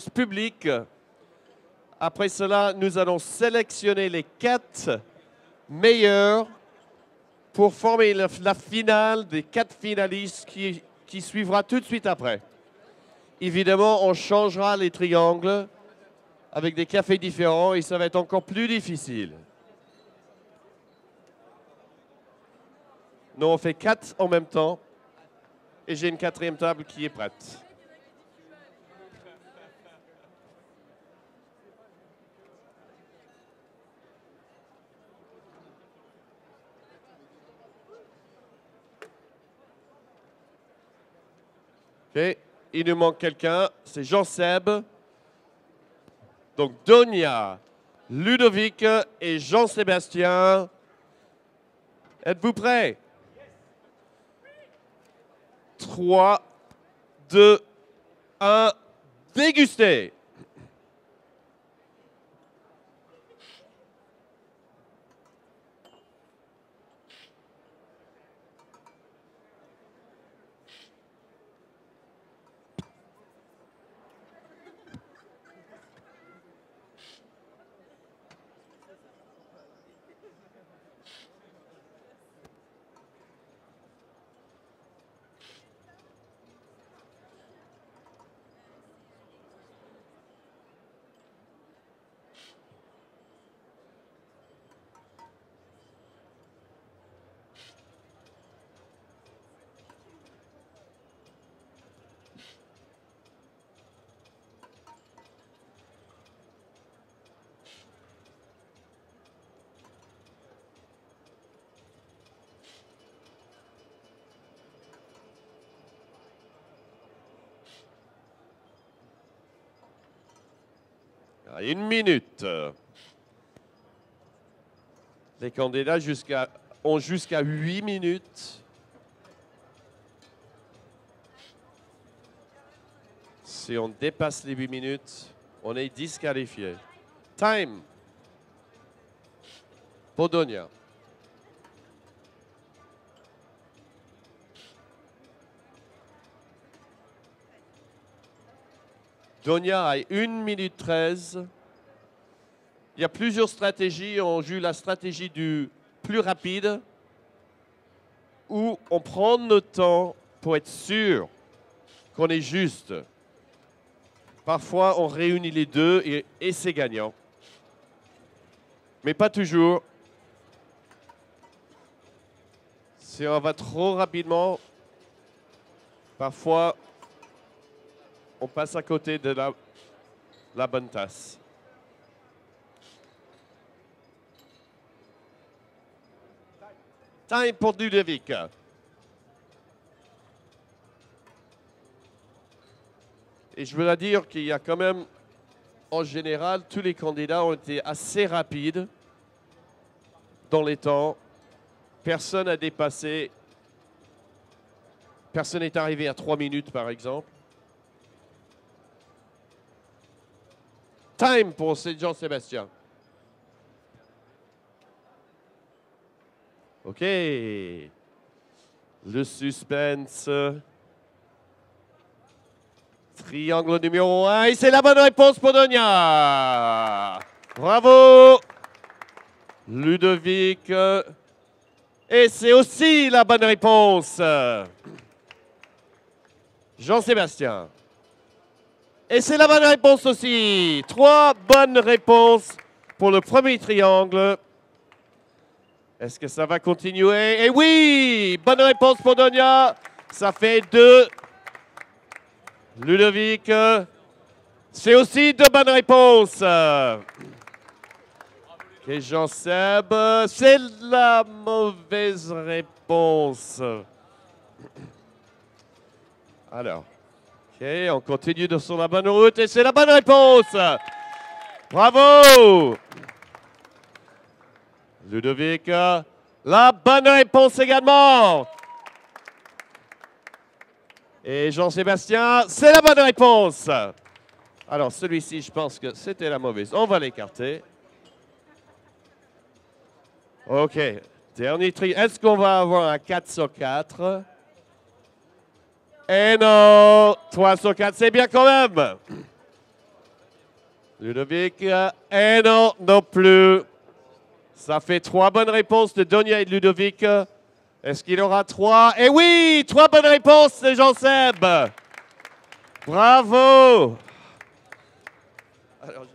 public. Après cela, nous allons sélectionner les 4 meilleurs pour former la finale des 4 finalistes qui suivra tout de suite après. Évidemment, on changera les triangles avec des cafés différents et ça va être encore plus difficile. Nous, on fait 4 en même temps et j'ai une 4e table qui est prête. OK. Il nous manque quelqu'un, c'est Jean-Seb. Donc Donia, Ludovic et Jean-Sébastien. Êtes-vous prêts? 3, 2, 1, dégustez! Une minute. Les candidats ont jusqu'à 8 minutes. Si on dépasse les 8 minutes, on est disqualifié. Time. Podonia. Donia a 1 minute 13. Il y a plusieurs stratégies. On joue la stratégie du plus rapide où on prend notre temps pour être sûr qu'on est juste. Parfois, on réunit les deux et c'est gagnant. Mais pas toujours. Si on va trop rapidement, parfois, on passe à côté de la bonne tasse. Time pour Ludovic. Et je veux dire qu'il y a quand même, en général, tous les candidats ont été assez rapides dans les temps. Personne n'a dépassé. Personne n'est arrivé à 3 minutes, par exemple. Time pour Jean-Sébastien. OK. Le suspense. Triangle numéro 1. Et c'est la bonne réponse pour Donia. Bravo. Ludovic. Et c'est aussi la bonne réponse. Jean-Sébastien. Et c'est la bonne réponse aussi. 3 bonnes réponses pour le premier triangle. Est-ce que ça va continuer? Et oui! Bonne réponse pour Donia. Ça fait 2. Ludovic. C'est aussi 2 bonnes réponses. Et Jean-Seb. C'est la mauvaise réponse. Alors. OK, on continue sur la bonne route et c'est la bonne réponse. Bravo. Ludovic, la bonne réponse également. Et Jean-Sébastien, c'est la bonne réponse. Alors celui-ci, je pense que c'était la mauvaise. On va l'écarter. OK, dernier tri. Est-ce qu'on va avoir un 4 sur 4? Eh non, 3 sur 4, c'est bien quand même. Ludovic, et non, non plus. Ça fait 3 bonnes réponses de Donia et de Ludovic. Est-ce qu'il aura 3? Eh oui, 3 bonnes réponses de Jean-Seb. Bravo. Alors,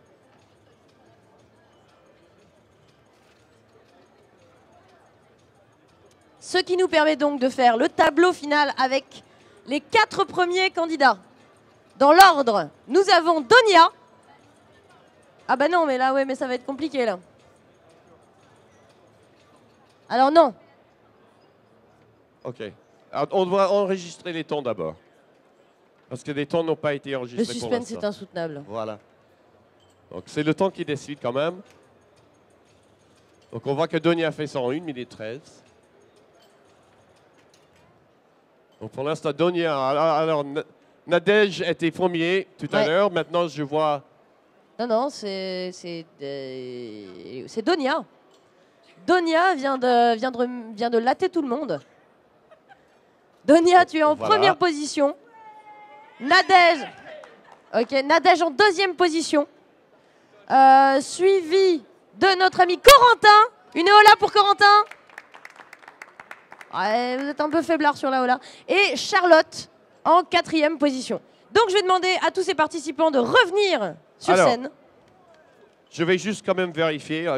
Ce qui nous permet donc de faire le tableau final avec les 4 premiers candidats. Dans l'ordre, nous avons Donia. Ah bah non, mais là, ouais, mais ça va être compliqué, là. Alors non. OK. Alors, on doit enregistrer les tons d'abord. Parce que les tons n'ont pas été Le enregistrés pour suspense l'instant. est insoutenable. Voilà. Donc, c'est le temps qui décide quand même. Donc, on voit que Donia a fait ça en 1 minute 13. Donc, pour l'instant, Donia... Alors, Nadège était premier tout à l'heure. Maintenant, je vois... Non, non, c'est Donia. Donia vient de latter tout le monde. Donia, tu es en première position. Nadège. Ok, Nadège en 2e position. Suivi de notre ami Corentin. Une hola pour Corentin. Ouais, vous êtes un peu faiblard sur la hola. Et Charlotte en 4e position. Donc je vais demander à tous ces participants de revenir sur scène. Je vais juste quand même vérifier.